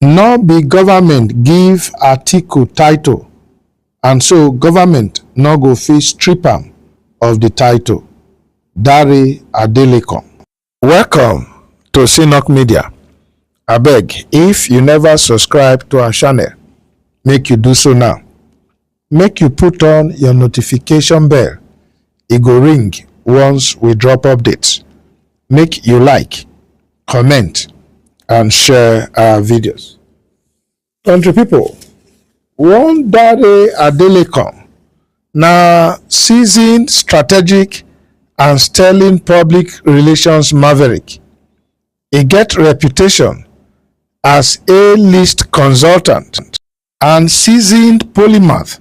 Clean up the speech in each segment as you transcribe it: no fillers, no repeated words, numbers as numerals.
No be government give Atiku title, and so government no go fit strip am of the title. Dare Adelekan. Welcome to Sinok Media. Abeg, if you never subscribe to our channel, make you do so now. Make you put on your notification bell. E go ring once we drop updates. Make you like, comment, and share our videos. Country people, one Dare Adelekan na seasoned strategic and sterling public relations maverick. E get reputation as A-list consultant and seasoned polymath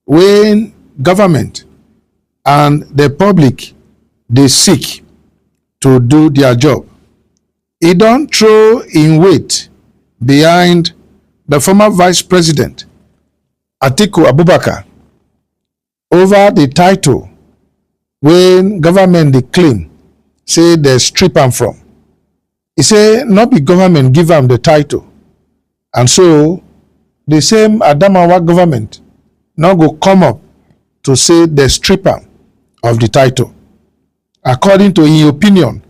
when government and the public dey seek to do their job. E don throw im weight behind the former vice president Atiku over the title when government dey claim say dey strip am from. E say no be government give am the title, and so the same Adamawa government no go come up to say dey strip am of the title. According to im opinion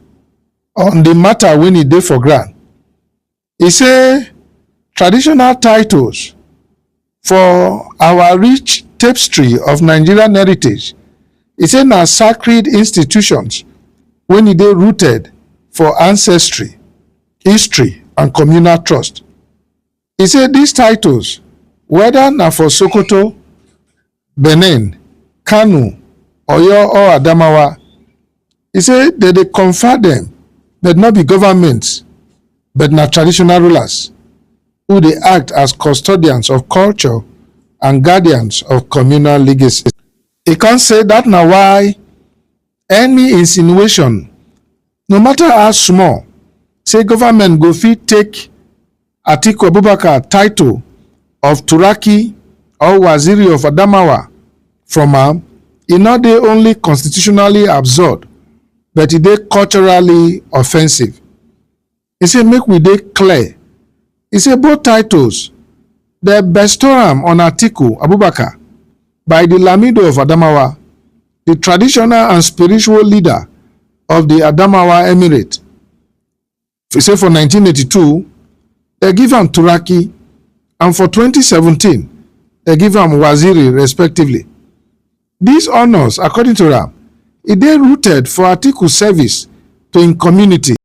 on the matter when e dey for ground, e say traditional titles for our rich tapestry of Nigerian heritage, e say na sacred institutions when e dey rooted for ancestry, history, and communal trust. E say these titles, whether na for Sokoto, Benin, Kano, Oyo or Adamawa, e say they dey confer them, but not be governments, but na traditional rulers who dey act as custodians of culture and guardians of communal legacy. E can say that na why any insinuation, no matter how small, say government go fit take Atiku title of Turaki or Waziri of Adamawa from am, e no dey only constitutionally absurd, but e dey culturally offensive. E say make we dey clear. E say both titles dey bestow am on Atiku by the Lamido of Adamawa, the traditional and spiritual leader of the Adamawa Emirate. E say for 1982, they give am Turaki, and for 2017, they give am Waziri respectively. These honors, according to am, e dey rooted for Atiku's service to im community